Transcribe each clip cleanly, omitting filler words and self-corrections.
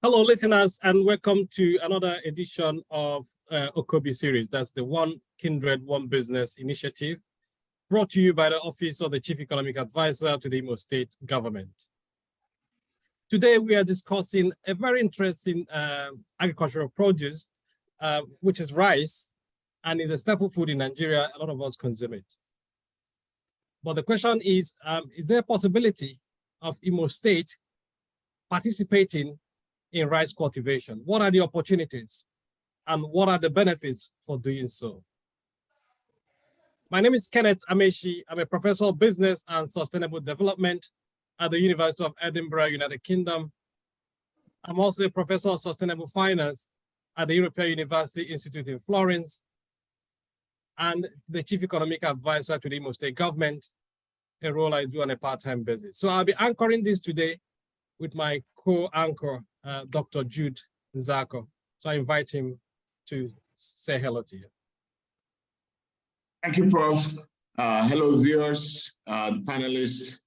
Hello, listeners, and welcome to another edition of Okobi series. That's the One Kindred, One Business initiative, brought to you by the Office of the Chief Economic Advisor to the Imo State Government. Today, we are discussing a very interesting agricultural produce, which is rice, and is a staple food in Nigeria. A lot of us consume it. But the question is there a possibility of Imo State participating in rice cultivation? What are the opportunities and what are the benefits for doing so? My name is Kenneth Amechi. I'm a professor of business and sustainable development at the University of Edinburgh, United Kingdom. I'm also a professor of sustainable finance at the European University Institute in Florence and the chief economic advisor to the Imo State government, a role I do on a part-time basis. So I'll be anchoring this today with my co-anchor, Dr. Jude Nzako. So I invite him to say hello to you. Thank you, Prof. Hello, viewers, panelists.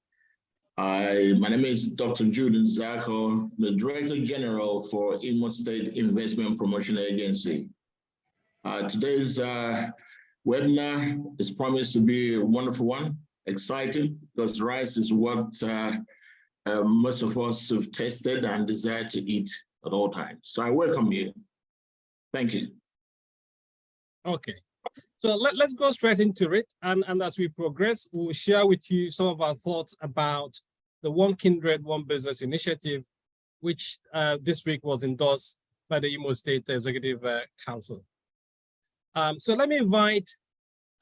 My name is Dr. Jude Nzako, the Director General for Imo State Investment Promotion Agency. Today's webinar is promised to be a wonderful one, exciting, because rice is what most of us have tasted and desire to eat at all times. So I welcome you. Thank you. Okay, so let's go straight into it. And as we progress, we'll share with you some of our thoughts about the One Kindred, One Business initiative, which this week was endorsed by the Imo State Executive Council. So let me invite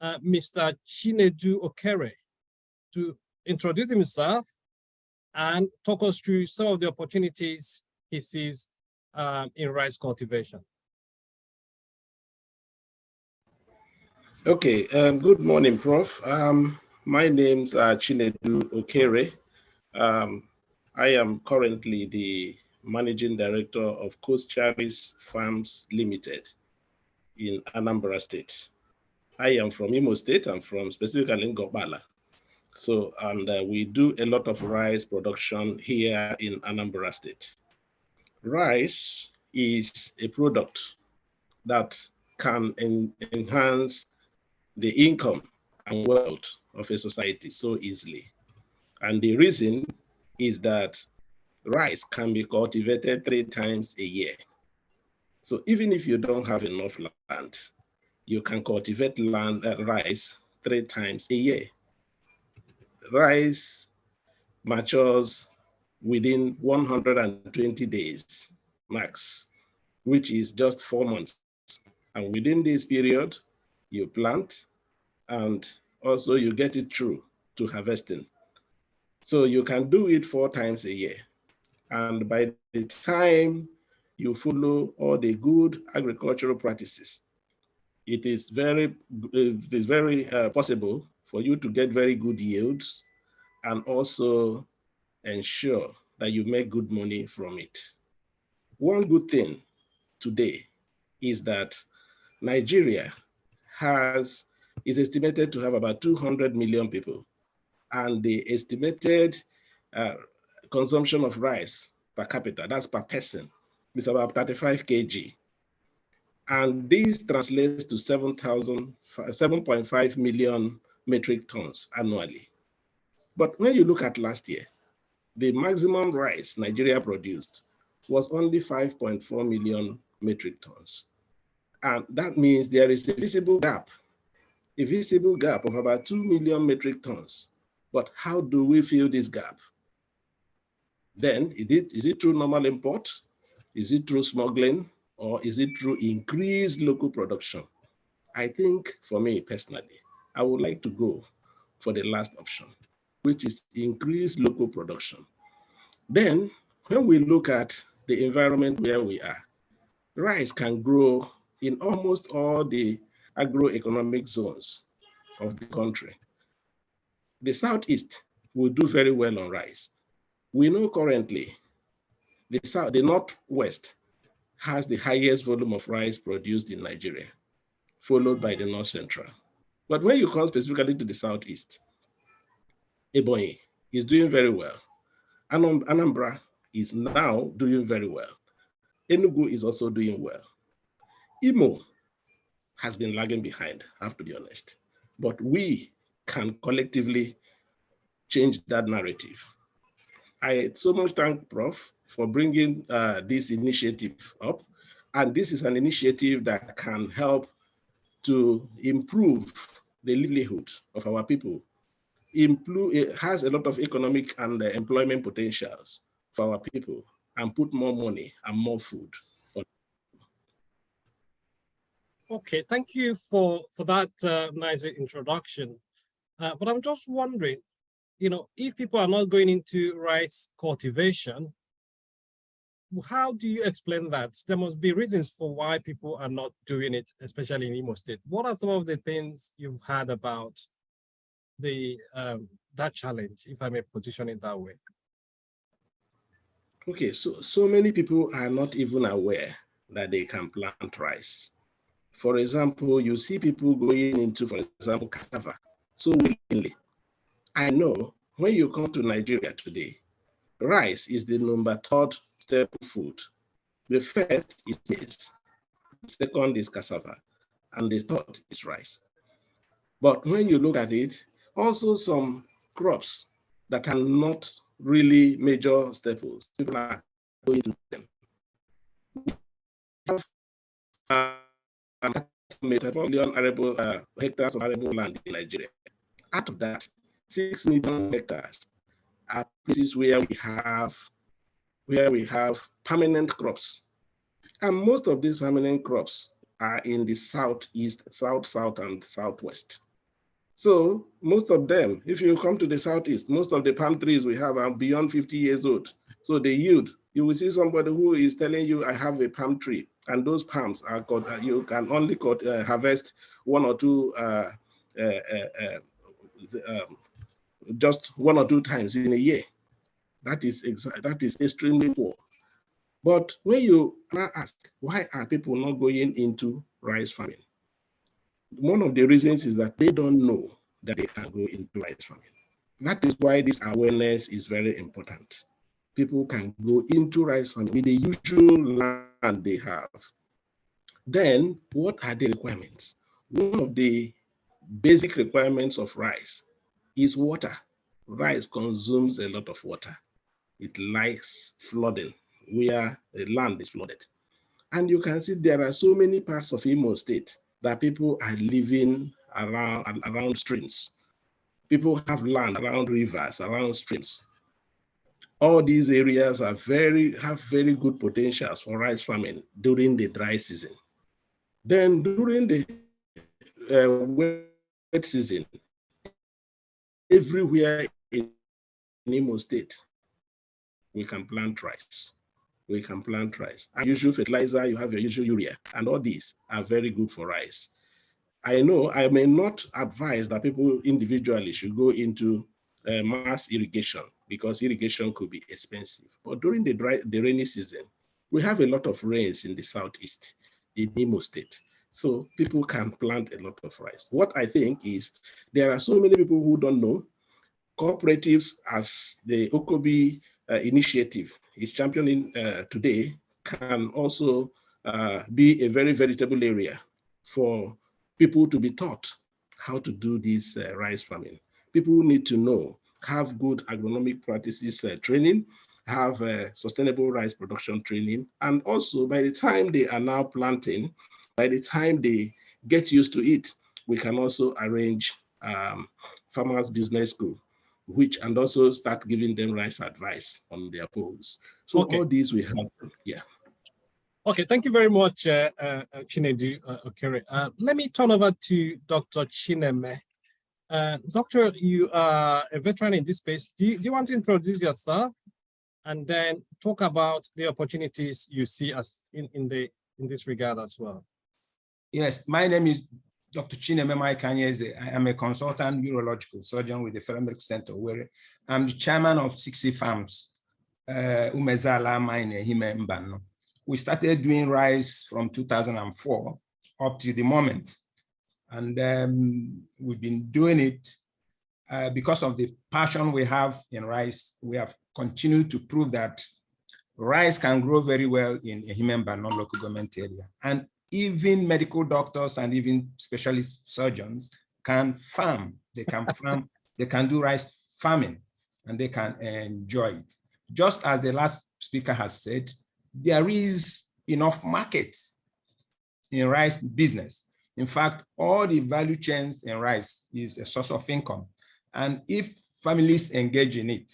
Mr. Chinedu Okere to introduce himself and talk us through some of the opportunities he sees in rice cultivation. Okay, good morning, Prof. My name's Chinedu Okere. I am currently the Managing Director of Coast Cherries Farms Limited in Anambra State. I am from Imo State. I'm from specifically Ngobala. So, and we do a lot of rice production here in Anambra State. Rice is a product that can enhance the income and wealth of a society so easily. And the reason is that rice can be cultivated 3 times a year. So even if you don't have enough land, you can cultivate rice 3 times a year. Rice matures within 120 days max, which is just 4 months. And within this period, you plant and also you get it through to harvesting. So you can do it 4 times a year. And by the time you follow all the good agricultural practices, it is very possible for you to get very good yields and also ensure that you make good money from it. One good thing today is that Nigeria is estimated to have about 200 million people, and the estimated consumption of rice per capita, that's per person, is about 35 kg. And this translates to 7.5 million metric tons annually. But when you look at last year, the maximum rice Nigeria produced was only 5.4 million metric tons. And that means there is a visible gap of about 2 million metric tons. But how do we fill this gap? Then, is it through normal import? Is it through smuggling? Or is it through increased local production? I think for me personally, I would like to go for the last option, which is increased local production. Then, when we look at the environment where we are, rice can grow in almost all the agroeconomic zones of the country. The Southeast will do very well on rice. We know currently the Northwest has the highest volume of rice produced in Nigeria, followed by the North Central. But when you come specifically to the Southeast, Ebonyi is doing very well. Anambra is now doing very well. Enugu is also doing well. Imo has been lagging behind, I have to be honest. But we can collectively change that narrative. I so much thank Prof for bringing this initiative up. And this is an initiative that can help to improve the livelihood of our people. It has a lot of economic and employment potentials for our people, and put more money and more food. Okay, thank you for that nice introduction. But I'm just wondering, if people are not going into rice cultivation, how do you explain that? There must be reasons for why people are not doing it, especially in Imo State. What are some of the things you've heard about that challenge, if I may position it that way? Okay, so many people are not even aware that they can plant rice. For example, you see people going into, for example, cassava so willingly. I know when you come to Nigeria today, rice is the #3 staple food. The first is maize, the second is cassava, and the third is rice. But when you look at it, also some crops that are not really major staples, people are going to them. We have million arable hectares of arable land in Nigeria. Out of that, 6 million hectares are places where we have permanent crops. And most of these permanent crops are in the southeast, south, and southwest. So most of them, if you come to the southeast, most of the palm trees we have are beyond 50 years old. So they yield. You will see somebody who is telling you, I have a palm tree, and those palms are called, you can only harvest 1 or 2, just 1 or 2 times in a year. That is extremely poor. But when you now ask, why are people not going into rice farming? One of the reasons is that they don't know that they can go into rice farming. That is why this awareness is very important. People can go into rice farming with the usual land they have. Then, what are the requirements? One of the basic requirements of rice is water. Rice consumes a lot of water. It likes flooding, where the land is flooded. And you can see there are so many parts of Imo State that people are living around streams. People have land around rivers, around streams. All these areas have very good potentials for rice farming during the dry season. Then during the wet season, everywhere in Imo State, we can plant rice. We can plant rice. And usual fertilizer, you have your usual urea, and all these are very good for rice. I know I may not advise that people individually should go into mass irrigation, because irrigation could be expensive. But during the rainy season, we have a lot of rains in the southeast, in Imo State. So people can plant a lot of rice. What I think is there are so many people who don't know. Cooperatives, as the Okobi initiative is championing today, can also be a very veritable area for people to be taught how to do this rice farming. People need to know, have good agronomic practices training, have sustainable rice production training, and also by the time they are now planting, by the time they get used to it, we can also arrange farmers business school, and also start giving them rice advice on their phones. So okay. All these we have, yeah. Okay, thank you very much, Chinedu Okere. Let me turn over to Dr. Chineme. Doctor, you are a veteran in this space. Do you want to introduce yourself and then talk about the opportunities you see as in this regard as well? Yes, my name is Dr. Chineme Mike Anyeze. I am a consultant urological surgeon with the Federal Medical Center, where I'm the chairman of 60 farms, Umezala Mine Hime Mbano. We started doing rice from 2004 up to the moment. And we've been doing it because of the passion we have in rice. We have continued to prove that Rice can grow very well in Ehimba non-local government area. And even medical doctors and even specialist surgeons can farm. They can farm, they can do rice farming, and they can enjoy it. Just as the last speaker has said, there is enough market in rice business. In fact, all the value chains in rice is a source of income. And if families engage in it,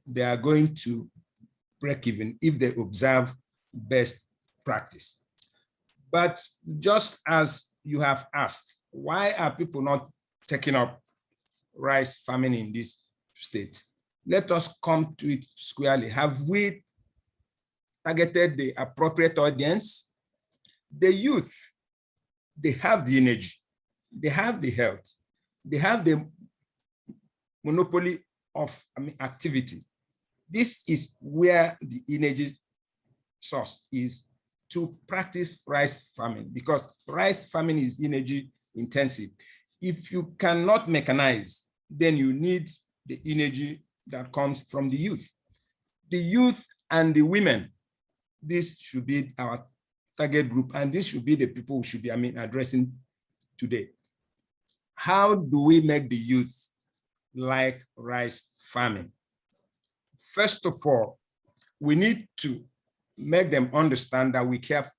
they are going to break even if they observe best practice. But just as you have asked, why are people not taking up rice farming in this state? Let us come to it squarely. Have we targeted the appropriate audience? The youth, they have the energy, they have the health, they have the monopoly of activity. This is where the energy source is to practice rice farming, because rice farming is energy intensive. If you cannot mechanize, then you need the energy that comes from the youth. The youth and the women, this should be our target group, and this should be the people who should be addressing today. How do we make the youth like rice farming? First of all, we need to make them understand that we care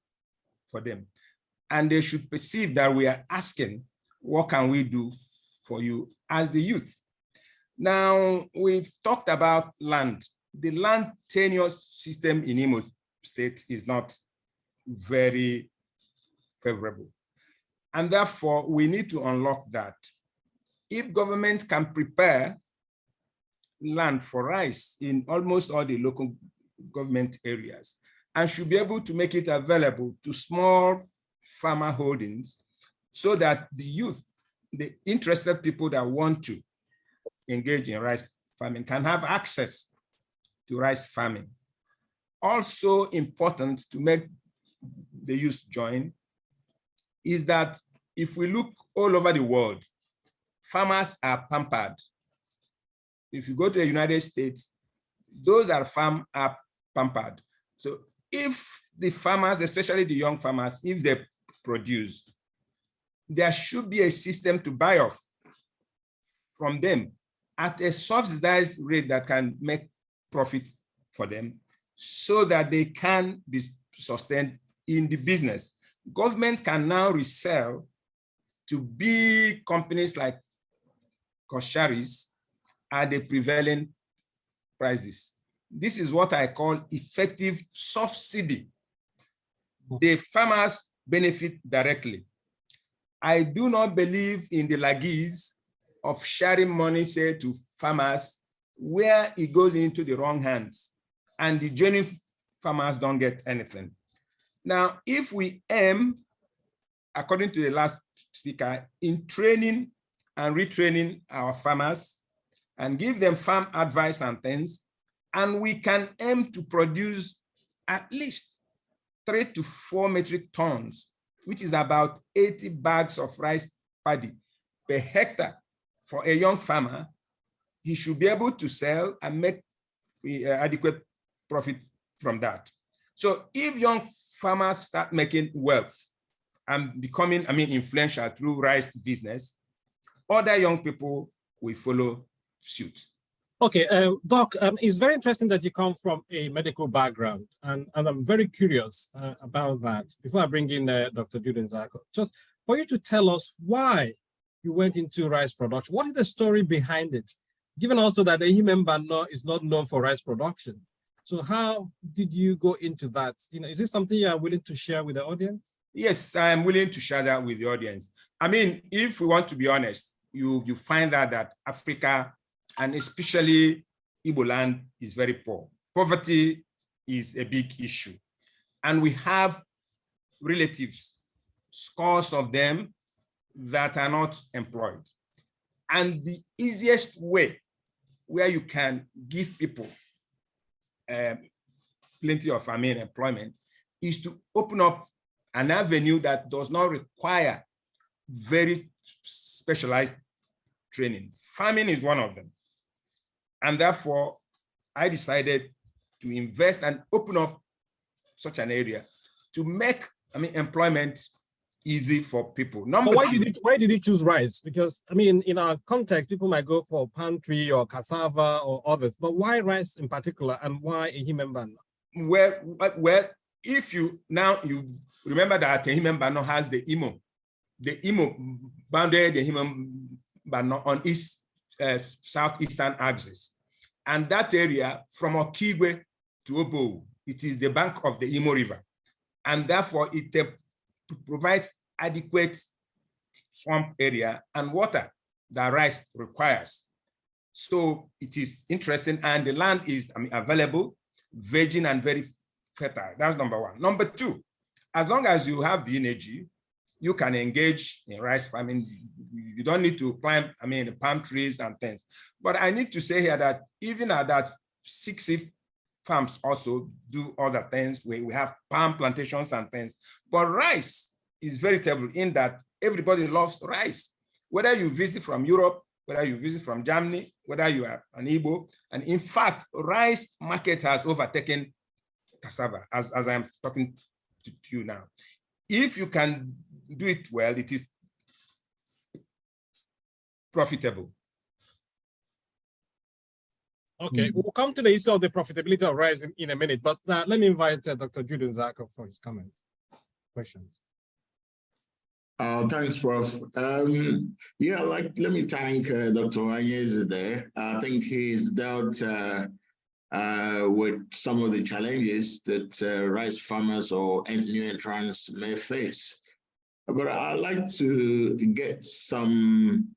for them, and they should perceive that we are asking, what can we do for you as the youth? Now, we've talked about land. The land tenure system in Imo State is not very favorable, and therefore we need to unlock that. If government can prepare land for rice in almost all the local government areas, and should be able to make it available to small farmer holdings, so that the youth, the interested people that want to engage in rice farming, can have access to rice farming. Also important to make the youth join is that if we look all over the world, farmers are pampered. If you go to the United States, those that farm are pampered. So if the farmers, especially the young farmers, if they produce, there should be a system to buy off from them at a subsidized rate that can make profit for them, so that they can be sustained in the business. Government can now resell to big companies like Kosharis at the prevailing prices. This is what I call effective subsidy. The farmers benefit directly. I do not believe in the legacies of sharing money, say, to farmers where it goes into the wrong hands and the genuine farmers don't get anything. Now, if we aim, according to the last speaker, in training and retraining our farmers and give them farm advice and things, and we can aim to produce at least 3 to 4 metric tons, which is about 80 bags of rice paddy per hectare for a young farmer, he should be able to sell and make adequate profit from that. So if young farmers start making wealth and becoming, influential through rice business, other young people will follow suit. Okay, Doc, it's very interesting that you come from a medical background, and I'm very curious about that. Before I bring in Dr. Jude Nzako, just for you to tell us why you went into rice production. What is the story behind it? Given also that the Ehimba is not known for rice production. So how did you go into that? Is this something you are willing to share with the audience? Yes, I am willing to share that with the audience. If we want to be honest, you find out that Africa, and especially Igbo land, is very poor. Poverty is a big issue. And we have relatives, scores of them, that are not employed. And the easiest way where you can give people plenty of employment is to open up an avenue that does not require very specialized training. Farming is one of them. And therefore, I decided to invest and open up such an area to make, employment easy for people. But why did you choose rice? Because in our context, people might go for palm tree or cassava or others, but why rice in particular, and why Ehimembano? Well, if you remember that Ehimembano has the Imo boundary the Ehimembano on east southeastern axis, and that area from Okigwe to Obo, it is the bank of the Imo River, and therefore it provides adequate swamp area and water that rice requires. So it is interesting, and the land is available, virgin and very fertile. That's number one. Number two, as long as you have the energy, you can engage in rice farming. You don't need to climb, palm trees and things. But I need to say here that even at that 60 farms also do other things where we have palm plantations and things. But rice is veritable in that everybody loves rice. Whether you visit from Europe, whether you visit from Germany, whether you are an Igbo, and in fact, rice market has overtaken cassava as I'm talking to you now. If you can do it well, it is profitable. Okay, we'll come to the issue of the profitability of rice in a minute, but let me invite Dr. Jude Nzako for his comments, questions. Thanks, Prof. Let me thank Dr. Anyeze there. I think he's dealt with some of the challenges that rice farmers or new entrants may face. But I'd like to get some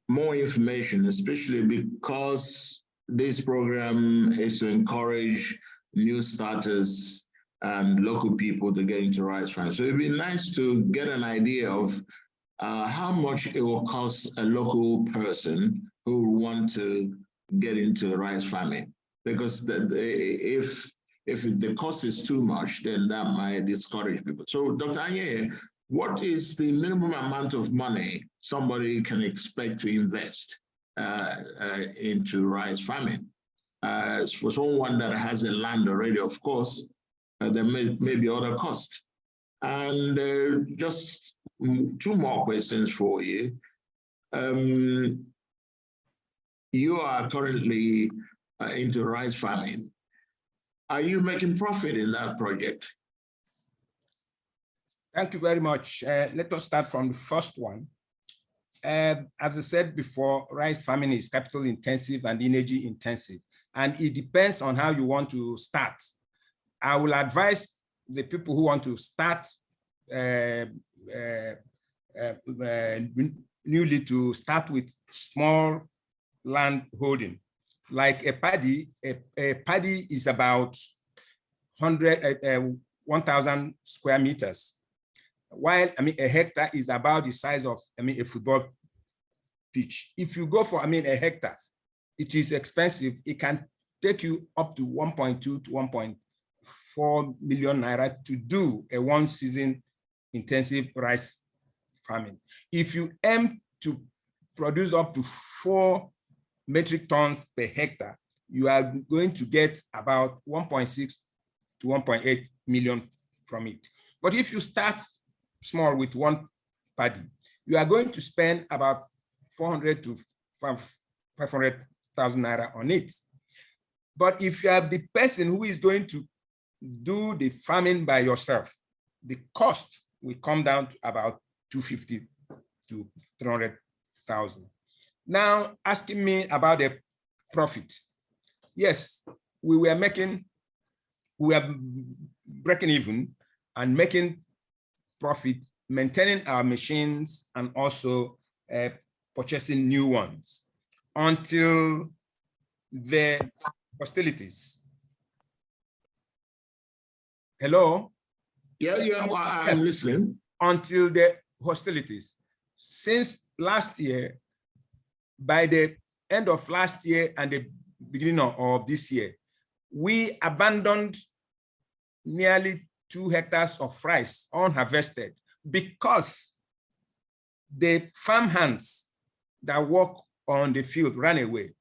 more information, especially because this program is to encourage new starters and local people to get into rice farming. So it'd be nice to get an idea of how much it will cost a local person who want to get into rice farming. Because if the cost is too much, then that might discourage people. So Dr. Anye, what is the minimum amount of money somebody can expect to invest into rice farming? For someone that has a land already, of course, there may be other costs. And just two more questions for you. You are currently into rice farming. Are you making profit in that project? Thank you very much. Let us start from the first one. As I said before, rice farming is capital intensive and energy intensive, and it depends on how you want to start. I will advise the people who want to start newly to start with small land holding. Like a paddy is about 1,000 square meters, while a hectare is about the size of a football pitch. If you go for a hectare, it is expensive. It can take you up to 1.2 to 1.4 million naira to do a one season intensive rice farming. If you aim to produce up to 4 metric tons per hectare, you are going to get about 1.6 to 1.8 million from it. But if you start small with one paddy, you are going to spend about 400 to 500,000 naira on it. But if you are the person who is going to do the farming by yourself, the cost will come down to about 250 to 300,000. Now, asking me about the profit. Yes, we were breaking even and making profit, maintaining our machines and also purchasing new ones until the hostilities. Hello? Yeah, I'm listening. Until the hostilities. Since last year, by the end of last year and the beginning of this year, we abandoned nearly 2 hectares of rice unharvested because the farm hands that work on the field ran away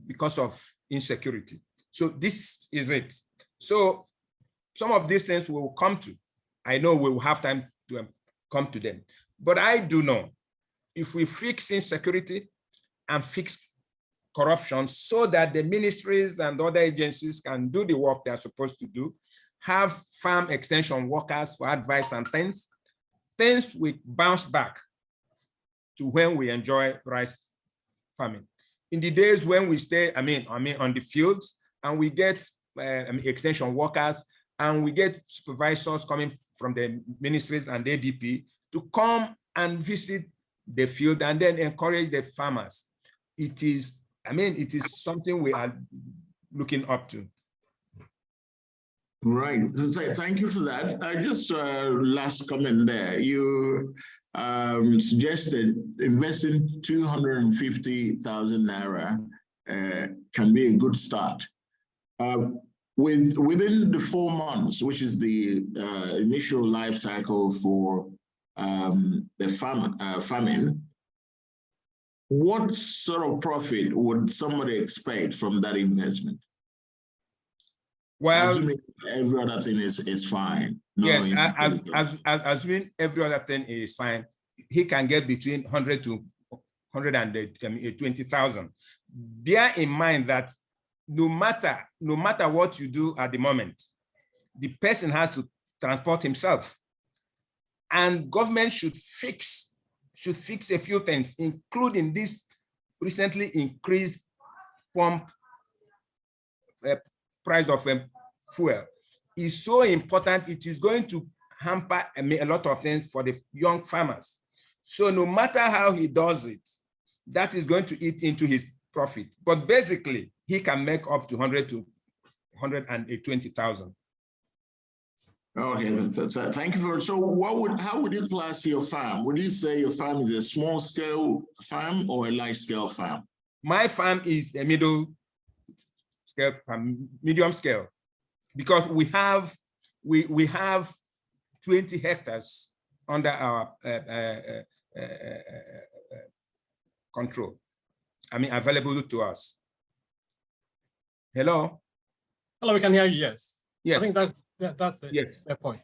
because of insecurity. So this is it. So some of these things we will come to. I know we will have time to come to them. But I do know if we fix insecurity and fix corruption so that the ministries and other agencies can do the work they're supposed to do, have farm extension workers for advice and things will bounce back to when we enjoy rice farming. In the days when we stay, on the fields, and we get extension workers, and we get supervisors coming from the ministries and the ADP to come and visit the field and then encourage the farmers. It is something we are looking up to. Right. Thank you for that. Just last comment there. You suggested investing 250,000 naira can be a good start. Within the 4 months, which is the initial life cycle for the farming, what sort of profit would somebody expect from that investment? Well, assuming every other thing is fine. No, yes, assuming every other thing is fine, he can get between 100 to 120,000. Bear in mind that no matter what you do at the moment, the person has to transport himself, and government should fix a few things, including this recently increased pump price of fuel. Is so important. It is going to hamper a lot of things for the young farmers. So no matter how he does it, that is going to eat into his profit. But basically, he can make up to 100 to 120,000. Okay, thank you for. So, how would you class your farm? Would you say your farm is a small scale farm or a large scale farm? My farm is a middle scale farm, medium scale, because we have 20 hectares under our control. Available to us. Hello. Hello, we can hear you. Yes. Yes. I think that's the yes. point.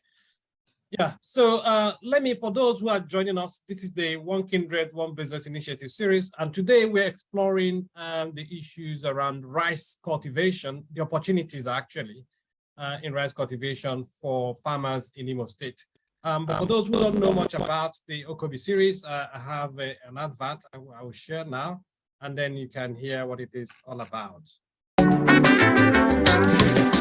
Yeah. So let me, for those who are joining us, this is the One Kindred, One Business Initiative series, and today we're exploring the issues around rice cultivation, the opportunities actually in rice cultivation for farmers in Imo State. But for those who don't know much about the Okobi series, I have an advert I will share now, and then you can hear what it is all about.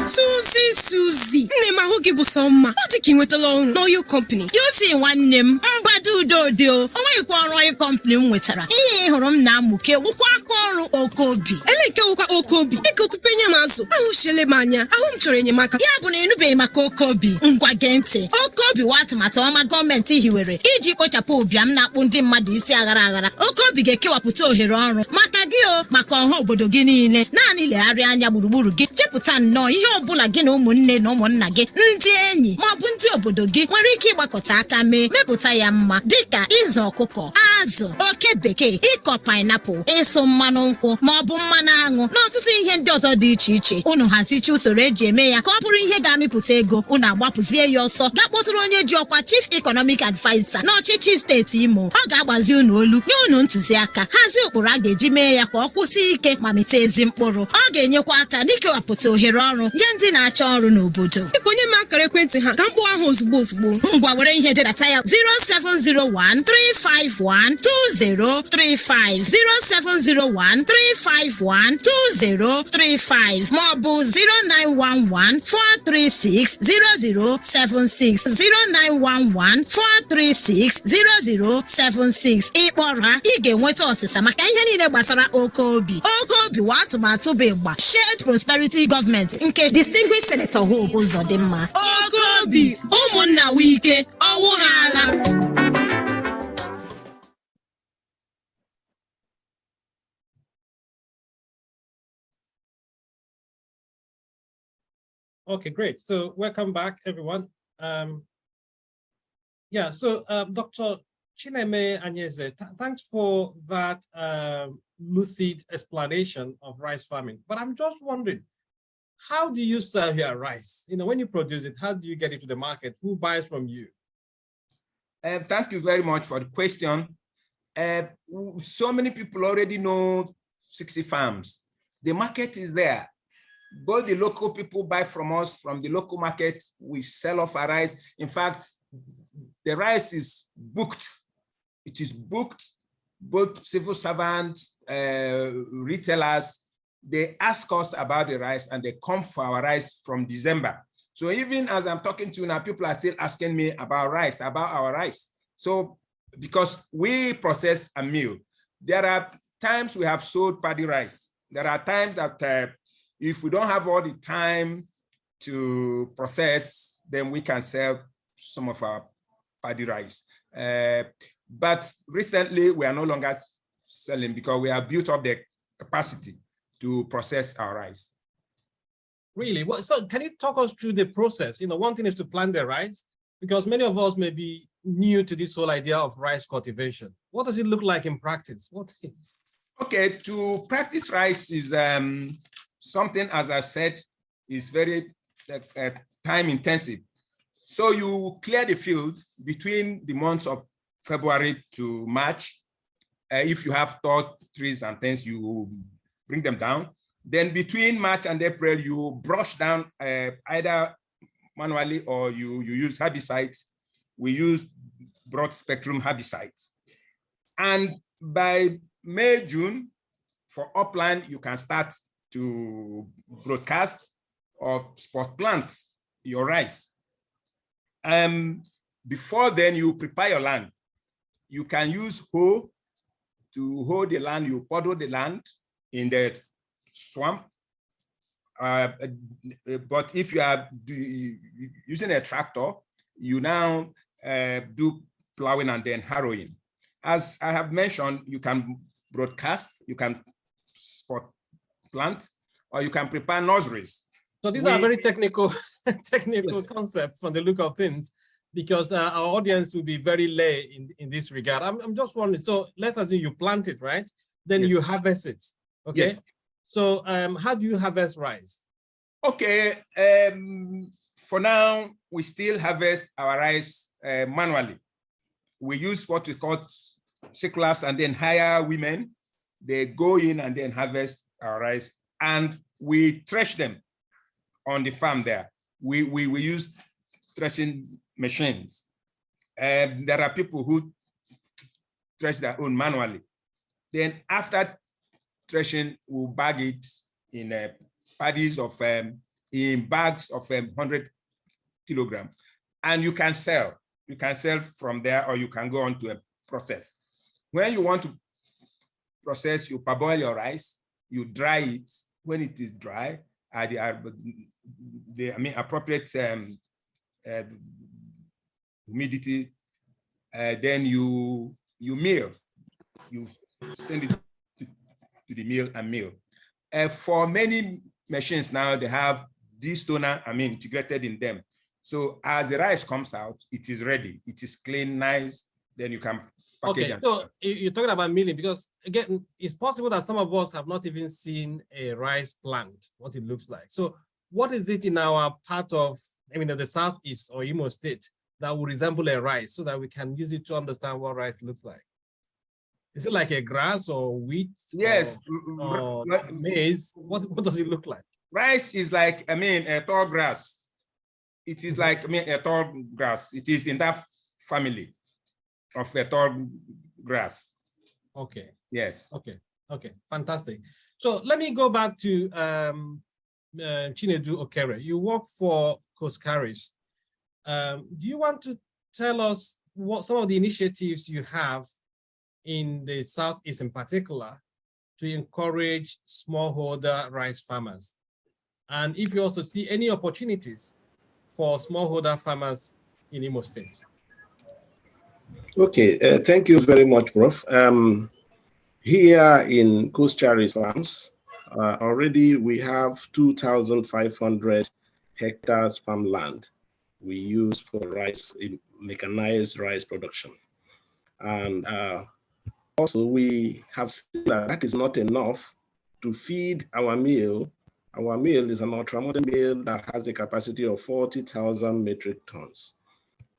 Susie, nne m ahụ gị bụ sọ mma. Ọ dị ka ị nwetala ọrụ n'oil company. Yosi nwanne m, mgbado udo o nweghịkwa ọrụ oil company m nwetara. Ihe ị hụrụ m na-amụke wụkwa aka ọrụ Okobi. Eleke wụkwa Okobi. Dịka otupenye m azụ, ahụchiele m anya, ahụ m chọrọ enyemaka. Ya bụ na ịnụbeghị maka Okobi. Ngwa gee ntị. Okobi wụ atụmatụ ọma gọọmenti hiwere iji kpochapụ ụbịam na-akpụ ndị mmadụ isi aghara aghara. Okobi ga-ekewapụta ohere ọrụ maka gị o, maka ọha obodo gị niile. Naanị legharịa anya gburugburu gị, chepụta nnọọ ihe ọbụla gị na ụmụnne na ụmụnna gị, ndị enyi ma ọ bụ ndị obodo gị nwere ike ịgbakọta aka mepụta ya mma, dịka ịzụ ọkụkọ, azụ, oke bekee, ịkọ pineapple, ịsụ mmanụ nkwụ ma ọ bụ mmanụ aṅụ na ọtụtụ ihe ndị ọzọ dị iche iche. Unu hazicha usoro eji eme ya ka ọ bụrụ ihe ga-amịpụta ego. Unu agbapụzie ya ọsọ gaa kpọtụrụ onye ji ọkwa Chief Economic Advisor n'ọchịchị steeti Imo. Ọ ga-agbazi unu olu nye unu ntụziaka, hazie ụkpụrụ a ga-eji mee ya ka ọ kwụsị ike ma mịta ezi mkpụrụ. Ọ ga-enyekwa aka n'ikewapụta ohere ọrụ nye ndị na-achọ ọrụ n'obodo. Biko nye m akara ekwentị ha ka mkpụ ahụ ozugbo. Ngwa were ihe dedata ya 0701-351-2035 0701-351-2035 maọbụ 0911-436-0076 0911-436-0076. Ịkpọrọ ha, ị ga-enweta ọsịsa maka ihe niile gbasara Okobi. Okobi wa atụmatụ bụ ịgba Shared Prosperity Government nke Distinguished Senator Hope Uzodimma. Okobi, ụmụnna wike, ọwụ ha ala. Okay, great. So welcome back, everyone. Dr. Chineme Anyeze, thanks for that lucid explanation of rice farming. But I'm just wondering, how do you sell your rice? You know, when you produce it, how do you get it to the market? Who buys from you? Thank you very much for the question. So many people already know 60 Farms. The market is there. Both the local people buy from us, from the local market, we sell off our rice. In fact, the rice is booked. It is booked, both civil servants, retailers, they ask us about the rice and they come for our rice from December. So even as I'm talking to you now, people are still asking me about rice, about our rice. So because we process a meal, there are times we have sold paddy rice. There are times that if we don't have all the time to process, then we can sell some of our paddy rice. But recently, we are no longer selling because we have built up the capacity to process our rice. Really? Well, so can you talk us through the process? You know, one thing is to plant the rice, because many of us may be new to this whole idea of rice cultivation. What does it look like in practice? Okay, to practice rice is something, as I've said, is very time intensive. So you clear the field between the months of February to March. If you have tall trees and things, you bring them down. Then between March and April, you brush down either manually or you use herbicides. We use broad spectrum herbicides. And by May, June, for upland, you can start to broadcast or spot plant your rice. Before then, you prepare your land. You can use hoe to hoe the land. You puddle the land in the swamp. But if you are using a tractor, you now do plowing and then harrowing. As I have mentioned, you can broadcast, you can spot plant, or you can prepare nurseries. So these are very technical yes, concepts from the look of things, because our audience will be very lay in this regard. I'm just wondering, so let's assume you plant it, right? Then Yes. you harvest it, okay? Yes. So how do you harvest rice? Okay, for now, we still harvest our rice manually. We use what we call sicklers and then hire women. They go in and then harvest our rice and we thresh them on the farm there. We use threshing machines. There are people who thresh their own manually. Then after threshing, we'll bag it in paddies of in bags of 100 kilograms, and you can sell. You can sell from there, or you can go on to a process. When you want to process, you parboil your rice, you dry it. When it is dry, the appropriate humidity, then you mill. You send it to the mill and mill. For many machines now, they have destoner, integrated in them. So as the rice comes out, it is ready. It is clean, nice. Then you can package. Okay, so you're talking about milling, because again, it's possible that some of us have not even seen a rice plant, what it looks like. So what is it in our part of, the Southeast or Imo State that will resemble a rice, so that we can use it to understand what rice looks like? Is it like a grass or wheat? Yes. Or maize? What does it look like? Rice is like, a tall grass. It is like, a tall grass. It is in that family of a tall grass. Okay. Yes. Okay. Fantastic. So let me go back to Chinedu Okere. You work for Coscaris. Do you want to tell us what some of the initiatives you have in the Southeast in particular to encourage smallholder rice farmers? And if you also see any opportunities for smallholder farmers in Imo State? Okay, thank you very much, Prof. Here in Coscaris Farms, already we have 2,500 hectares farmland we use for rice, mechanized rice production. And also we have seen that is not enough to feed our meal Our mill is an ultra-modern mill that has a capacity of 40,000 metric tons.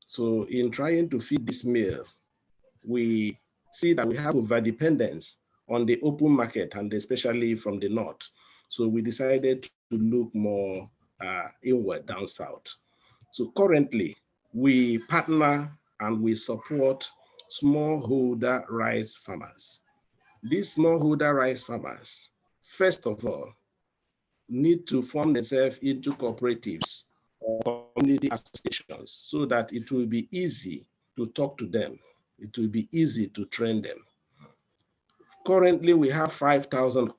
So in trying to feed this mill, we see that we have over-dependence on the open market, and especially from the north. So we decided to look more inward, down south. So currently, we partner and we support smallholder rice farmers. These smallholder rice farmers, first of all, need to form themselves into cooperatives or community associations so that it will be easy to talk to them. It will be easy to train them. Currently, we have 5,000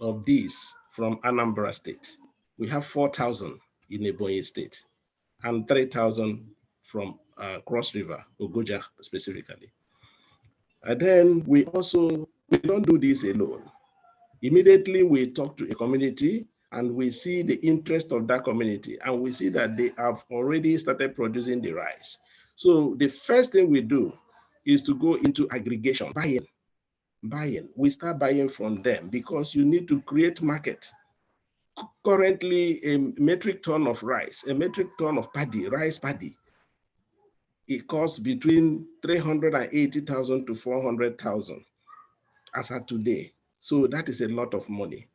of these from Anambra State. We have 4,000 in Ebonyi State and 3,000 from Cross River, Ogoja specifically. And then we don't do this alone. Immediately we talk to a community and we see the interest of that community, and we see that they have already started producing the rice. So the first thing we do is to go into aggregation, buying. We start buying from them because you need to create market. Currently, a metric ton of rice, a metric ton of paddy, rice paddy, it costs between 380,000 to 400,000 as of today. So that is a lot of money.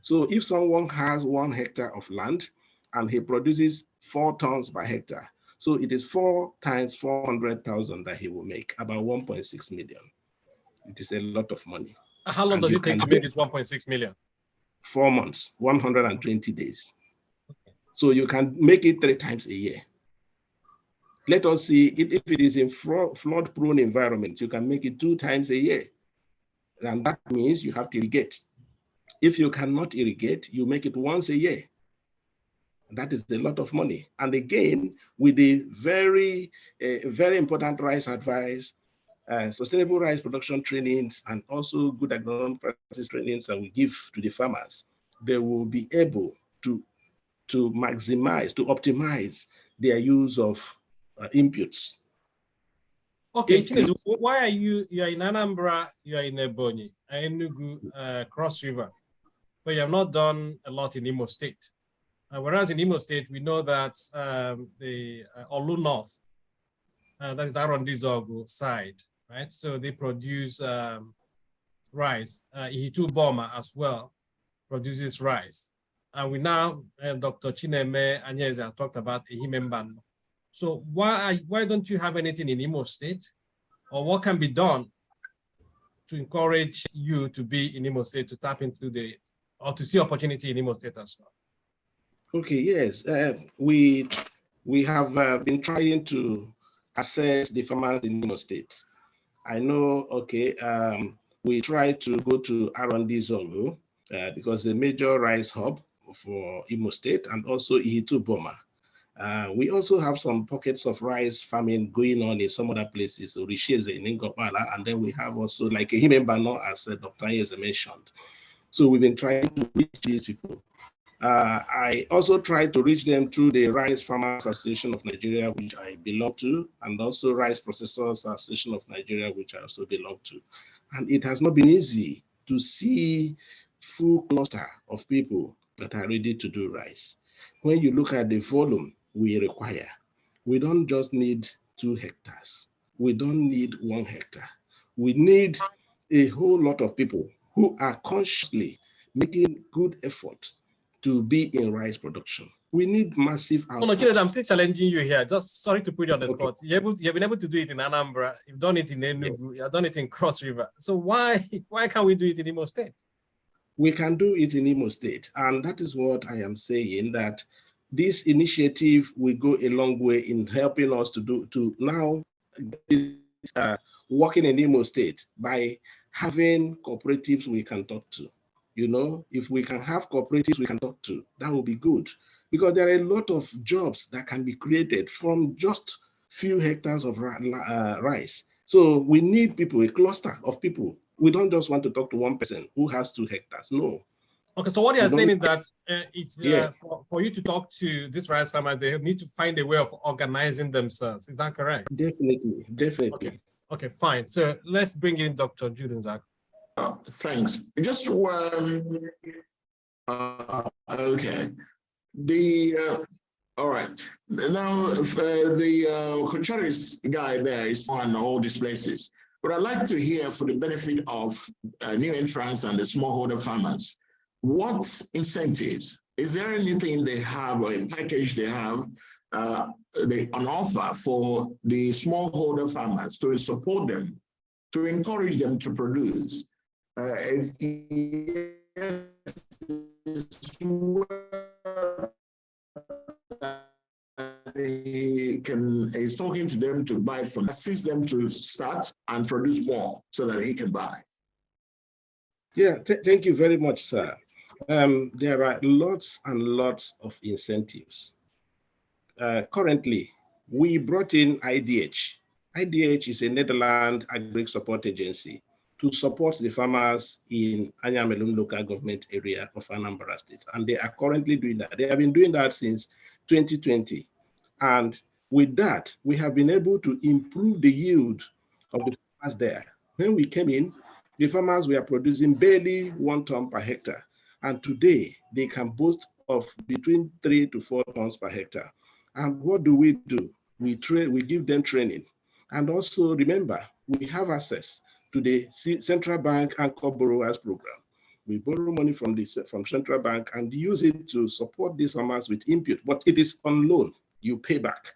So if someone has 1 hectare of land and he produces 4 tons per hectare, so it is 4 times 400,000 that he will make, about 1.6 million. It is a lot of money. How long does it take to make this 1.6 million? 4 months, 120 days. Okay. So you can make it 3 times a year. Let us see, if it is in flood-prone environment, you can make it 2 times a year. And that means you have to irrigate. If you cannot irrigate, you make it once a year. That is a lot of money. And again, with the very important rice advice, sustainable rice production trainings, and also good agronomic practice trainings that we give to the farmers, they will be able to maximize, to optimize their use of inputs. Okay, Chinedu, why are you are in Anambra, you are in Ebonyi, Enugu, Cross River, but you have not done a lot in Imo State? Whereas in Imo State, we know that the Olu North, that is Arondizogu side, right? So they produce rice. Ihitu Boma as well produces rice. And we now, Dr. Chineme Anyeze talked about Ehimembano. So why don't you have anything in Imo State? Or what can be done to encourage you to be in Imo State, to tap into or to see opportunity in Imo State as well? Okay, yes. We have been trying to assess the farmers in Imo State. I know, okay, we try to go to Arondizogu because the major rice hub for Imo State, and also Ihitu Boma. We also have some pockets of rice farming going on in some other places, so Risheze in Ngopala, and then we have also like Ehimembano, as Dr. Anyeze mentioned. So we've been trying to reach these people. I also tried to reach them through the Rice Farmers Association of Nigeria, which I belong to, and also Rice Processors Association of Nigeria, which I also belong to. And it has not been easy to see full cluster of people that are ready to do rice. When you look at the volume we require, we don't just need 2 hectares. We don't need 1 hectare. We need a whole lot of people who are consciously making good effort to be in rice production. We need massive output. No, I'm still challenging you here. Just sorry to put you on the spot. You've been able to do it in Anambra. You've done it in Enugu. Yes. You've done it in Cross River. So why can't we do it in Imo State? We can do it in Imo State. And that is what I am saying, that this initiative will go a long way in helping us to now working in Imo State by having cooperatives we can talk to. You know, if we can have cooperatives we can talk to, that will be good, because there are a lot of jobs that can be created from just few hectares of rice. So we need people, a cluster of people. We don't just want to talk to one person who has 2 hectares. No. Okay, so what you're saying is that it's for you to talk to this rice farmer, they need to find a way of organizing themselves. Is that correct? Definitely. Okay, fine. So let's bring in Dr. Jude Nzako. Thanks. Just Okay. All right. Now, the Kocharis guy there is on all these places. But I'd like to hear, for the benefit of new entrants and the smallholder farmers, what incentives? Is there anything they have, or a package they have on offer for the smallholder farmers to support them, to encourage them to produce? He's talking to them to buy from, assist them to start and produce more so that he can buy. Yeah, thank you very much, sir. There are lots and lots of incentives. Currently, we brought in IDH. IDH is a Netherlands Agri Support Agency to support the farmers in Anyamelum local government area of Anambra State. And they are currently doing that. They have been doing that since 2020. And with that, we have been able to improve the yield of the farmers there. When we came in, the farmers were producing barely 1 ton per hectare. And today, they can boast of between 3 to 4 tons per hectare. And what do? We give them training. And also remember, we have access to the Central Bank Anchor Borrowers Program. We borrow money from Central Bank and use it to support these farmers with input, but it is on loan. You pay back.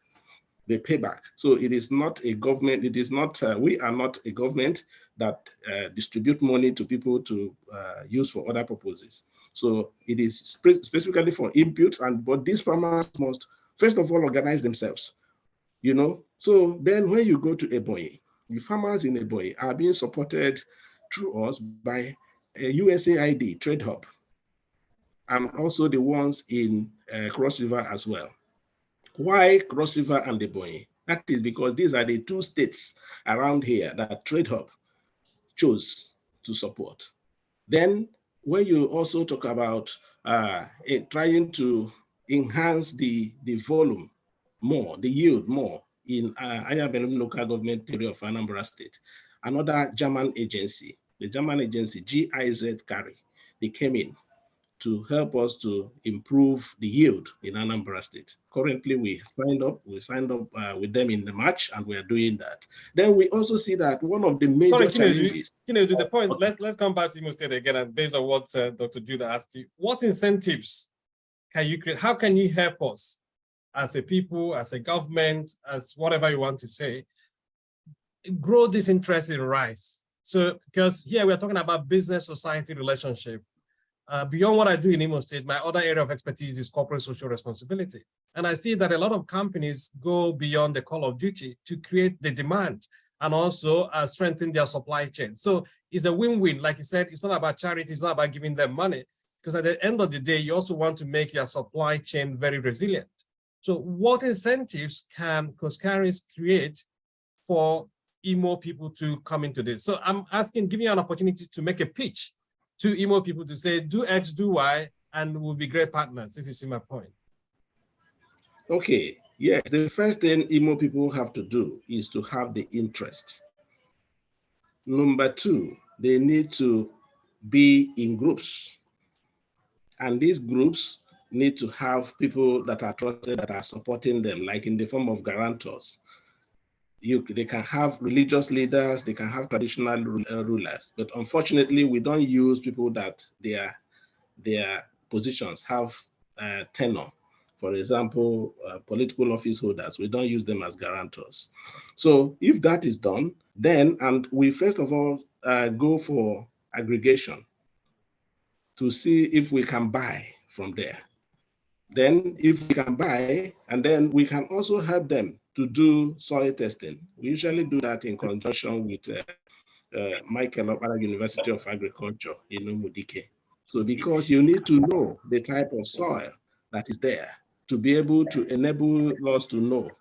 They pay back. So it is not a government. It is not. We are not a government that distribute money to people to use for other purposes. So it is specifically for inputs, but these farmers must first of all organize themselves. You know. So then when you go to Ebonyi, the farmers in Ebonyi are being supported through us by USAID Trade Hub, and also the ones in Cross River as well. Why Cross River and Ebonyi? That is because these are the 2 states around here that Trade Hub chose to support. Then when you also talk about trying to enhance the volume more, the yield more in Anyamelum local government area of Anambra State, another German agency, the German agency GIZ Carry, they came in to help us to improve the yield in Anambra State. Currently, we signed up with them in the March, and we are doing that. Then we also see that one of the major challenges. To the point, let's come back to Imo State again, and based on what Dr. Judah asked you, what incentives can you create? How can you help us as a people, as a government, as whatever you want to say, grow this interest in rice? So, because here we're talking about business-society relationship. Beyond what I do in Imo State, my other area of expertise is corporate social responsibility. And I see that a lot of companies go beyond the call of duty to create the demand and also strengthen their supply chain. So it's a win-win. Like you said, it's not about charity, it's not about giving them money, because at the end of the day, you also want to make your supply chain very resilient. So what incentives can Coscaris create for Imo people to come into this? So I'm asking, giving you an opportunity to make a pitch to Imo people to say, do X, do Y, and we'll be great partners, if you see my point. Okay, yes, the first thing Imo people have to do is to have the interest. Number 2, they need to be in groups. And these groups need to have people that are trusted, that are supporting them, like in the form of guarantors. They can have religious leaders, they can have traditional rulers, but unfortunately, we don't use people that their positions have tenure. For example, political office holders, we don't use them as guarantors. So if that is done, then, and we first of all go for aggregation to see if we can buy from there. Then if we can buy, and then we can also help them to do soil testing. We usually do that in conjunction with Michael Okpara University of Agriculture in Umudike. So because you need to know the type of soil that is there to be able to enable us to know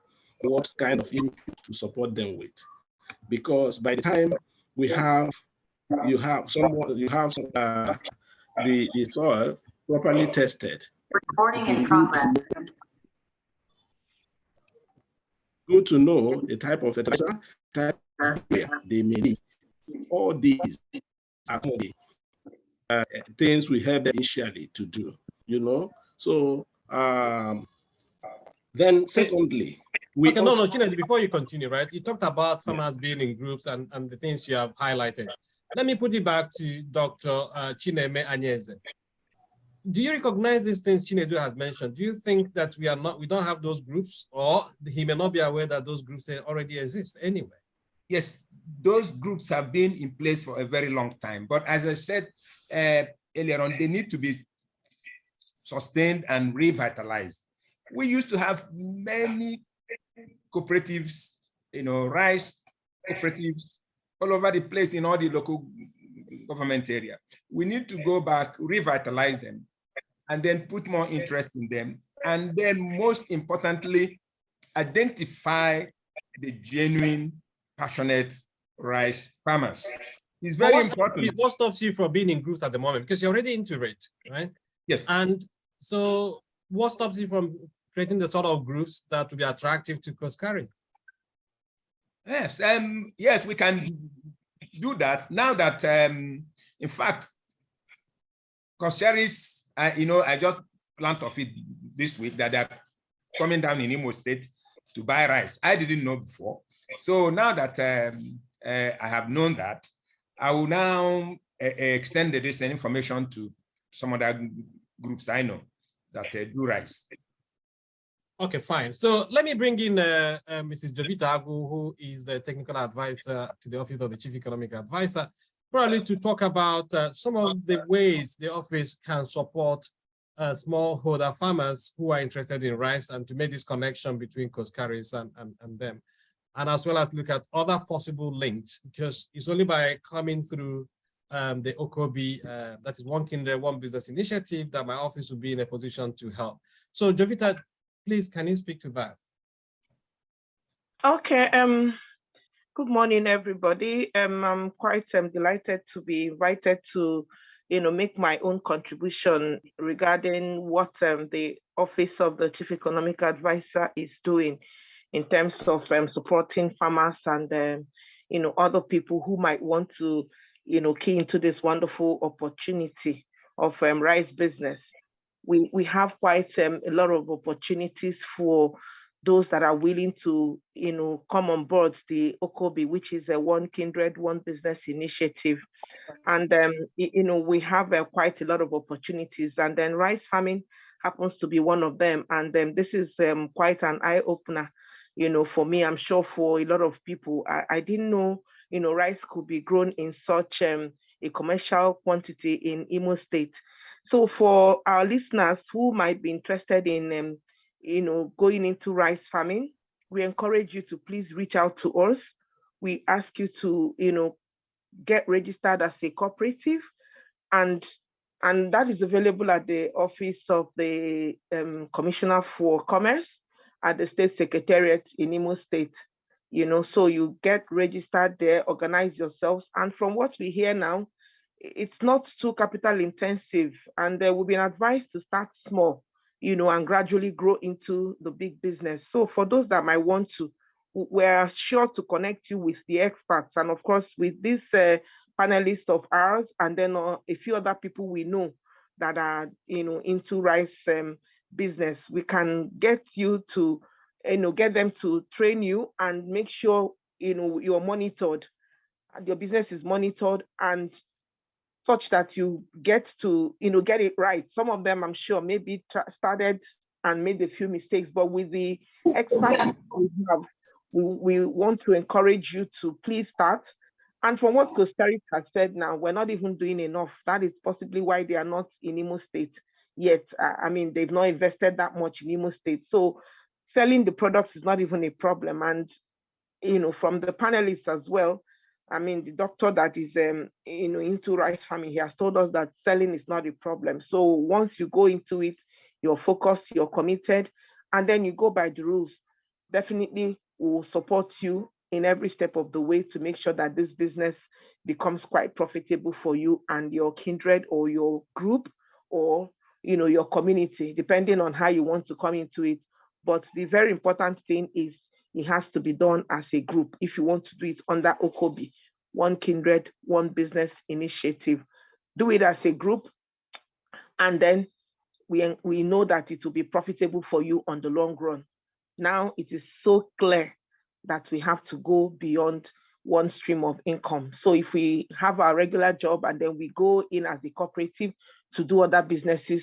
what kind of input to support them with. Because by the time you have the soil properly tested. Recording in progress. Good to know the type of fertilizer, type of area they may need. All these are things we helped them initially to do, you know. So then secondly, we no, also, Chinedu, before you continue, right? You talked about farmers being in groups and the things you have highlighted. Let me put it back to Dr. Chineme Anyeze. Do you recognize these things Chinedu has mentioned? Do you think that we don't have those groups, or he may not be aware that those groups already exist anyway? Yes, those groups have been in place for a very long time. But as I said earlier on, they need to be sustained and revitalized. We used to have many cooperatives, rice cooperatives all over the place in all the local government area. We need to go back, revitalize them, and then put more interest in them. And then most importantly, identify the genuine, passionate rice farmers. It's very important. What stops you from being in groups at the moment? Because you're already into it, right? Yes. And so what stops you from creating the sort of groups that will be attractive to Coscaris? Yes, yes, we can do that now that, in fact, Coscaris, I just learned of it this week that they're coming down in Imo State to buy rice. I didn't know before. So now that I have known that, I will now extend this information to some other groups I know that do rice. Okay, fine. So let me bring in Mrs. Jovita Agu, who is the technical advisor to the Office of the Chief Economic Advisor, probably to talk about some of the ways the office can support smallholder farmers who are interested in rice, and to make this connection between Coscaris and them, and as well as look at other possible links, because it's only by coming through the OCOBI, that is One Kindred, One Business initiative, that my office will be in a position to help. So Jovita, please, can you speak to that? Okay. Good morning, everybody. I'm quite delighted to be invited to, make my own contribution regarding what the Office of the Chief Economic Advisor is doing in terms of supporting farmers and, other people who might want to, key into this wonderful opportunity of rice business. We have quite a lot of opportunities for those that are willing to, come on board the OCOBI, which is a One Kindred, One Business initiative. And, we have quite a lot of opportunities, and then rice farming happens to be one of them. And this is quite an eye-opener, for me, I'm sure for a lot of people. I didn't know, rice could be grown in such a commercial quantity in Imo State. So for our listeners who might be interested in, going into rice farming, we encourage you to please reach out to us. We ask you to, get registered as a cooperative, and that is available at the Office of the Commissioner for Commerce at the State Secretariat in Imo State. So you get registered there, organize yourselves, and from what we hear now, it's not too capital intensive, and we've been advised to start small, and gradually grow into the big business. So for those that might want to, we're sure to connect you with the experts, and of course with this panelists of ours, and then a few other people we know that are into rice business. We can get you to get them to train you and make sure you're monitored, and your business is monitored, and such that you get to get it right. Some of them, I'm sure, maybe started and made a few mistakes, but with the experts we have, we want to encourage you to please start. And from what Coscaris has said now, we're not even doing enough. That is possibly why they are not in Imo State yet. I mean, they've not invested that much in Imo State. So selling the products is not even a problem. And, from the panelists as well, I mean, the doctor that is, into rice farming, he has told us that selling is not a problem. So once you go into it, you're focused, you're committed, and then you go by the rules. Definitely will support you in every step of the way to make sure that this business becomes quite profitable for you and your kindred or your group or, your community, depending on how you want to come into it. But the very important thing is it has to be done as a group if you want to do it under OCOBI, One Kindred, One Business initiative. do it as a group, and then we know that it will be profitable for you on the long run. Now it is so clear that we have to go beyond one stream of income. So if we have our regular job and then we go in as a cooperative to do other businesses,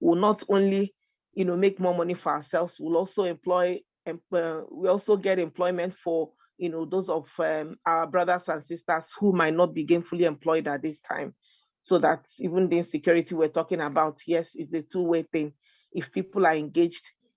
we'll not only make more money for ourselves, we'll also we also get employment for those of our brothers and sisters who might not be gainfully employed at this time. So that even the insecurity we're talking about, yes, it's a two-way thing. If people are engaged,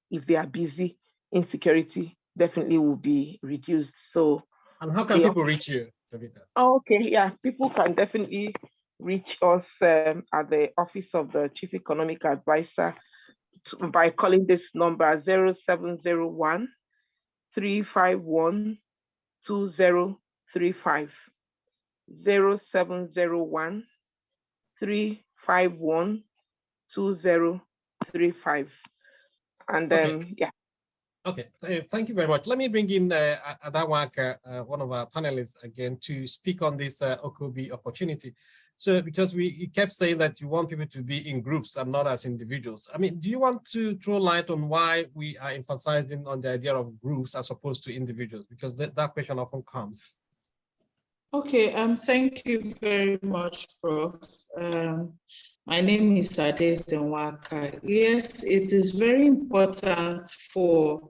if they are busy, insecurity definitely will be reduced. So, and how can people reach you, Tabitha? Okay, yeah, people can definitely reach us at the Office of the Chief Economic Advisor by calling this number 0701 351 2035. 0701 351 2035. And okay. Yeah. Okay, thank you very much. Let me bring in Adawaka, one of our panelists again, to speak on this Okobi opportunity. So, because you kept saying that you want people to be in groups and not as individuals. I mean, do you want to throw light on why we are emphasizing on the idea of groups as opposed to individuals? Because that question often comes. Okay, thank you very much, Prof. My name is Ades Denwaka. Yes, it is very important for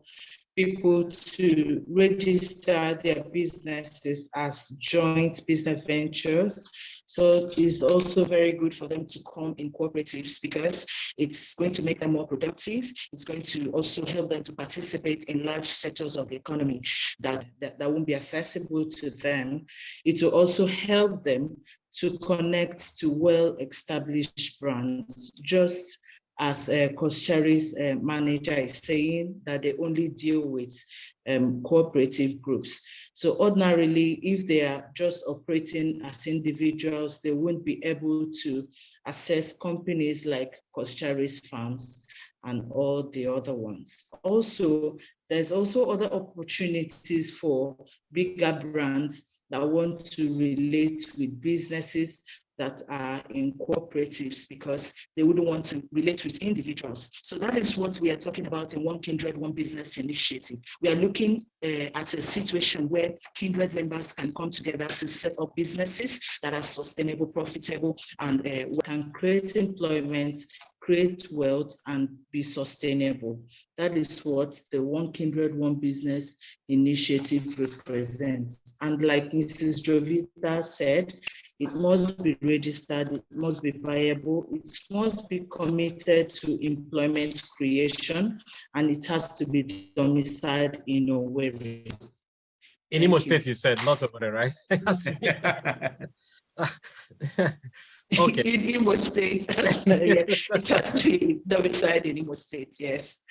people to register their businesses as joint business ventures. So it's also very good for them to come in cooperatives because it's going to make them more productive. It's going to also help them to participate in large sectors of the economy that won't be accessible to them. It will also help them to connect to well-established brands, just as Koschari's manager is saying, that they only deal with cooperative groups. So ordinarily, if they are just operating as individuals, they won't be able to access companies like Koschari's Farms and all the other ones. Also, there's also other opportunities for bigger brands that want to relate with businesses that are in cooperatives because they wouldn't want to relate with individuals. So that is what we are talking about in One Kindred, One Business initiative. We are looking at a situation where Kindred members can come together to set up businesses that are sustainable, profitable, and can create employment, create wealth, and be sustainable. That is what the One Kindred, One Business initiative represents. And like Mrs. Jovita said, it must be registered, it must be viable, it must be committed to employment creation, and it has to be domiciled in Owerri. In Imo State, you said, not over there, right? Okay. In Imo State, it has to be domiciled in Imo State, yes.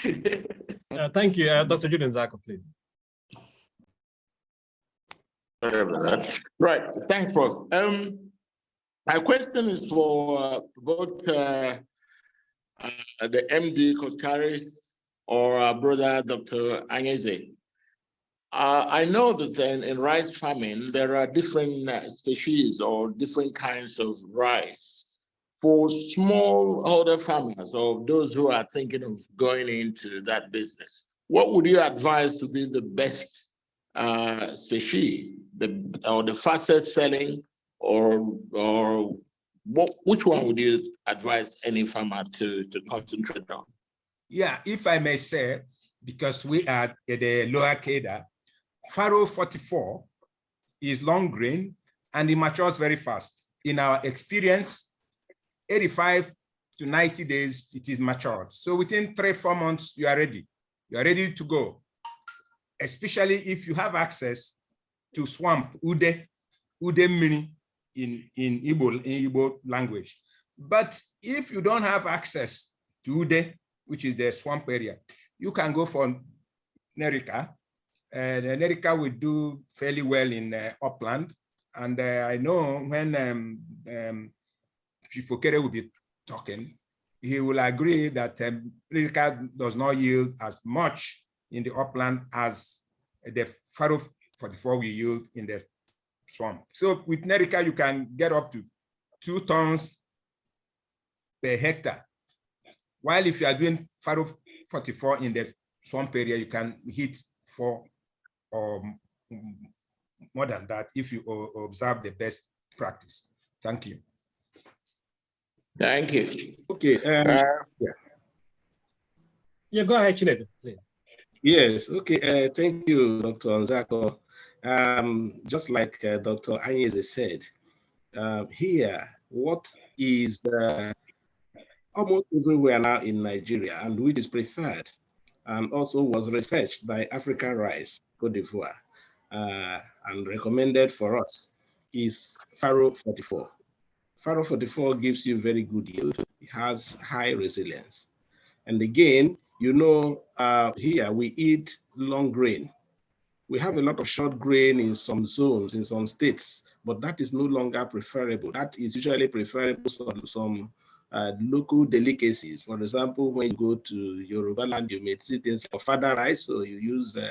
Okay. Thank you. Dr. Julian Zako, please. Right, thanks, Prof. My question is for both the MD Koschari or our brother, Dr. Anyeze. I know that in rice farming, there are different species or different kinds of rice. For smallholder farmers or those who are thinking of going into that business, what would you advise to be the best species, or the fastest selling, or which one would you advise any farmer to concentrate on? Yeah, if I may say, because we are at the lower Keda, Faro 44 is long grain and it matures very fast. In our experience, 85 to 90 days, it is matured. So within 3-4 months, you are ready. You are ready to go. Especially if you have access to swamp, ude mini in Igbo language. But if you don't have access to ude, which is the swamp area, you can go for Nerika. Nerika will do fairly well in upland. And I know when Chief Okere will be talking, he will agree that Nerika does not yield as much in the upland as the Faro 44 we yield in the swamp. So with Nerika, you can get up to 2 tons per hectare. While if you are doing Faro 44 in the swamp area, you can hit 4 or more than that if you observe the best practice. Thank you. Thank you. Okay. Yeah, go ahead, Chinedu, please. Yes. Okay. Thank you, Dr. Nzako. Just like Dr. Anyeze said, here, what is almost everywhere now in Nigeria, and which is preferred, and also was researched by African Rice, Cote d'Ivoire, and recommended for us, is Faro 44. Faro 44 gives you very good yield. It has high resilience. And again, you know, here we eat long grain. We have a lot of short grain in some zones, in some states, but that is no longer preferable. That is usually preferable for some local delicacies. For example, when you go to Yoruba land, you may see things like fada rice, so you use the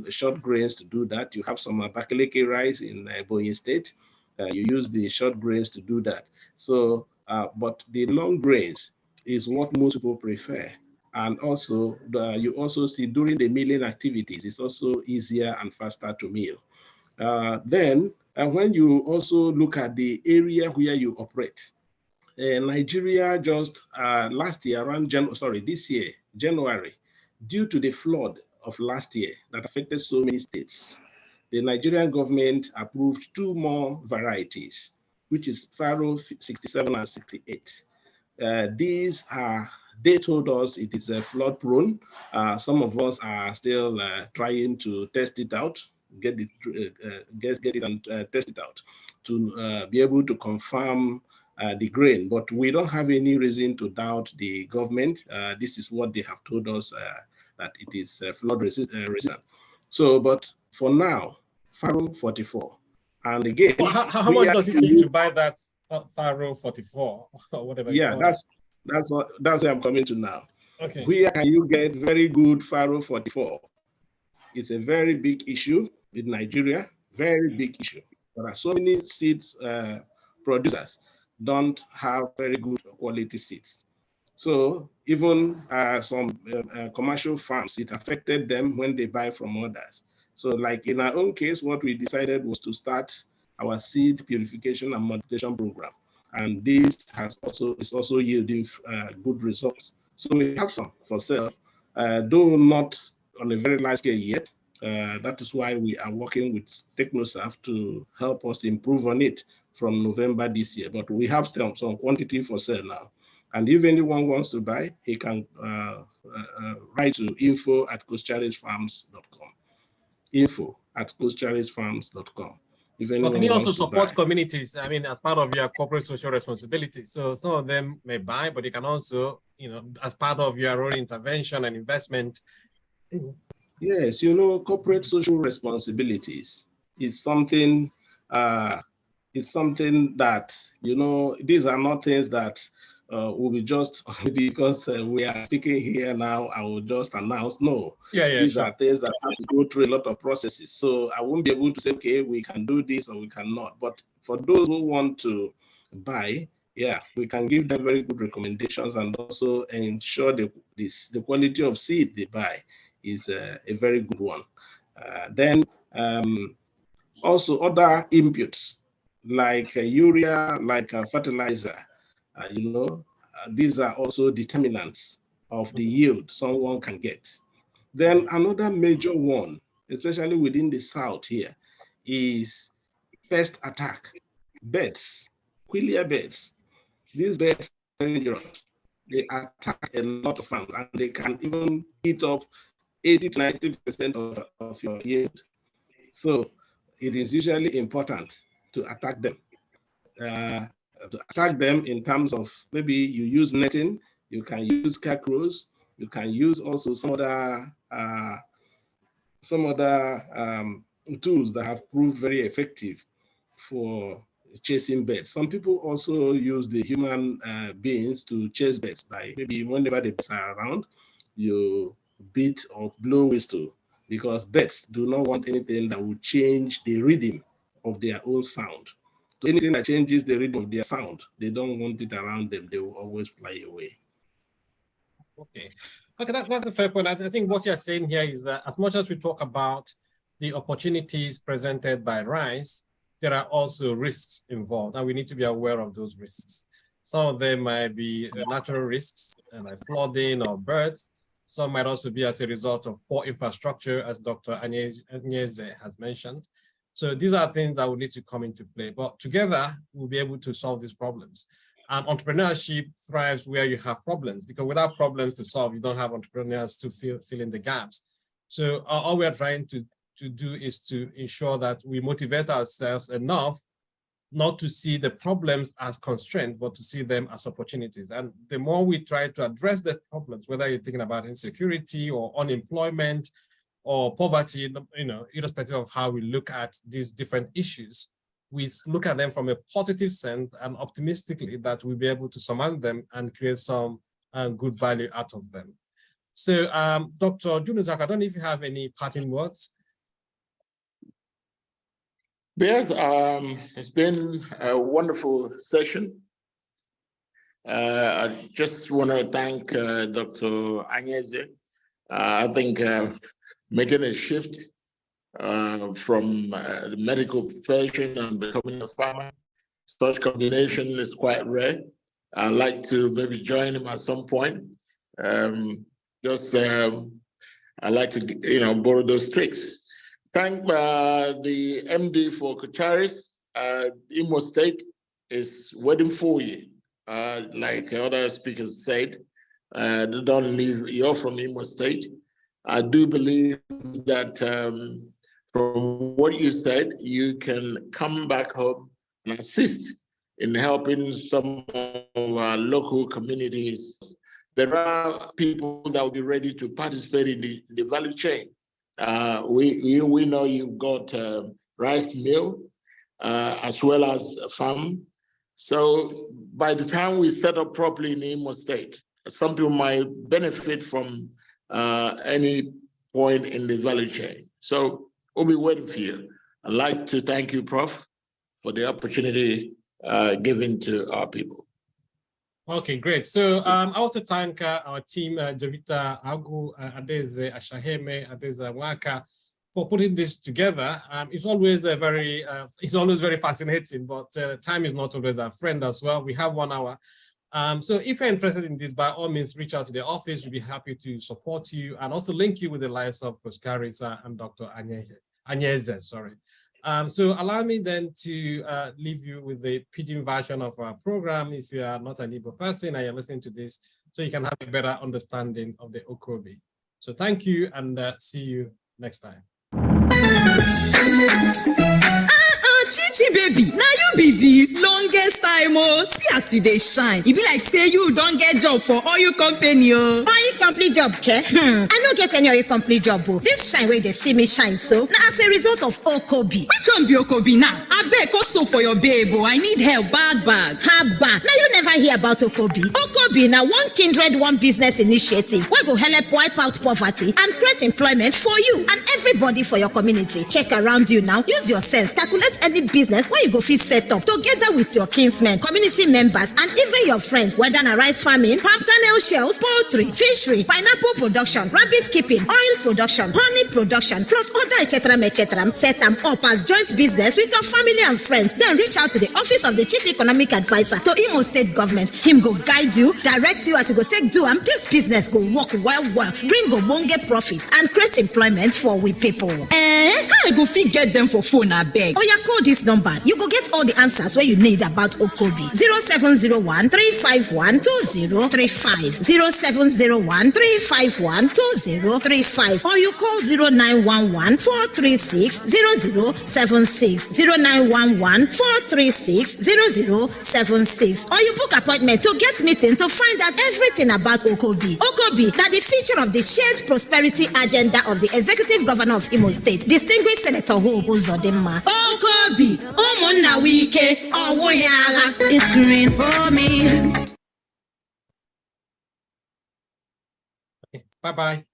short grains to do that. You have some Abakaliki rice in Ebonyi State. You use the short grains to do that. So, but the long grains is what most people prefer. And also, you also see during the milling activities, it's also easier and faster to mill. Then, when you also look at the area where you operate, Nigeria just last year, this year, January, due to the flood of last year that affected so many states, the Nigerian government approved 2 more varieties, which is Faro 67 and 68. These are, they told us it is flood prone. Some of us are still trying to test it out, get it and test it out to be able to confirm the grain. But we don't have any reason to doubt the government. This is what they have told us, that it is flood resistant. So, but for now, Faro 44. And again, well, how much does it take to buy that Faro 44 or whatever? Yeah, that's where I'm coming to now. Okay. Where can you get very good Faro 44? It's a very big issue in Nigeria, very big issue. There are so many seeds producers don't have very good quality seeds. So even some commercial farms, it affected them when they buy from others. So like in our own case, what we decided was to start our seed purification and modification program. And this is also yielding good results. So we have some for sale, though not on a very large scale yet. That is why we are working with TechnoServe to help us improve on it from November this year. But we have some quantity for sale now. And if anyone wants to buy, he can write to info@coastcharisfarms.com. info@coastcharisfarms.com. But can you also support communities? I mean, as part of your corporate social responsibility. So some of them may buy, but you can also, as part of your own intervention and investment. Yes, corporate social responsibilities is something. It's something that these are not things that will be just because we are speaking here now, I will just announce. No, these are things that have to go through a lot of processes. So I won't be able to say, okay, we can do this or we cannot. But for those who want to buy, we can give them very good recommendations and also ensure the quality of seed they buy is a very good one. Then also other inputs like urea, like fertilizer. These are also determinants of the yield someone can get. Then another major one, especially within the South here, is pest attack. Birds, quillia birds. These birds are dangerous. They attack a lot of farms and they can even eat up 80 to 90% of your yield. So it is usually important to attack them. In terms of maybe you use netting, you can use scarecrows, you can use also some other tools that have proved very effective for chasing birds. Some people also use the human beings to chase birds by maybe whenever the birds are around, you beat or blow whistle, because birds do not want anything that will change the rhythm of their own sound. So anything that changes the rhythm of their sound, they don't want it around them. They will always fly away. Okay, that's a fair point. I think what you're saying here is that as much as we talk about the opportunities presented by rice, there are also risks involved, and we need to be aware of those risks. Some of them might be natural risks, like flooding or birds. Some might also be as a result of poor infrastructure, as Dr. Anyeze has mentioned. So these are things that will need to come into play, but together we'll be able to solve these problems. And entrepreneurship thrives where you have problems, because without problems to solve, you don't have entrepreneurs to fill in the gaps. So all we are trying to do is to ensure that we motivate ourselves enough not to see the problems as constraints, but to see them as opportunities. And the more we try to address the problems, whether you're thinking about insecurity or unemployment or poverty, irrespective of how we look at these different issues, we look at them from a positive sense and optimistically that we'll be able to surmount them and create some good value out of them. So Dr. Julian Zako, I don't know if you have any parting words. Yes, it's been a wonderful session. I just want to thank Dr. Anyeze. I think making a shift from the medical profession and becoming a farmer, such combination is quite rare. I'd like to maybe join him at some point. I'd like to, borrow those tricks. Thank the MD for Kocharis. Imo State is waiting for you. Like other speakers said, don't leave, you're from Imo State. I do believe that from what you said, you can come back home and assist in helping some of our local communities. There are people that will be ready to participate in the value chain. We know you've got rice mill as well as a farm. So by the time we set up properly in Imo State, some people might benefit from any point in the value chain. So we'll be waiting for you. I'd like to thank you, Prof, for the opportunity given to our people. Okay, great. So I also thank our team, Jovita Agu, Adeze Ashaheme, Adeze Waka, for putting this together. It's always very fascinating, but time is not always our friend as well. We have 1 hour. So if you're interested in this, by all means, reach out to the office. We'll be happy to support you and also link you with the likes of Kocharis and Dr. Anyeze, sorry. So allow me then to leave you with the pidgin version of our program if you are not an Igbo person and you're listening to this, so you can have a better understanding of the Okobi. So thank you and see you next time. Chichi baby, now you be this longest time see as you dey shine. E be like say you don't get job for oil company Oil company job, ke? I no get any oil company job. This shine where they see me shine so. Now as a result of Okobi. Which one be Okobi now? I beg also for your babe I need help bad. Haba, now you never hear about Okobi. Okobi now one kindred, one business initiative. We go help wipe out poverty and create employment for you and everybody for your community. Check around you now. Use your sense. Calculate any business where you go fit set up together with your kinsmen, community members, and even your friends, whether na rice farming, palm kernel shells, poultry, fishery, pineapple production, rabbit keeping, oil production, honey production, plus other etc. Set them up as joint business with your family and friends. Then reach out to the office of the Chief Economic Advisor to Imo State Government. Him go guide you, direct you as you go take do this business go work well, bring go bonge profit and create employment for we people. How I go fit get them for phone I beg? Oh yeah, call this number. You go get all the answers where you need about Okobi. 0701 351 2035. 0701 351 2035. Or you call 0911 436 0076. 0911 436 0076. Or you book appointment to get meeting to find out everything about Okobi. Okobi, now the feature of the shared prosperity agenda of the Executive Governor of Imo State, Distinguished Senator Hobo Zodimma. Okobi, Omona Wike, Owoyala, it's green for me. Bye-bye.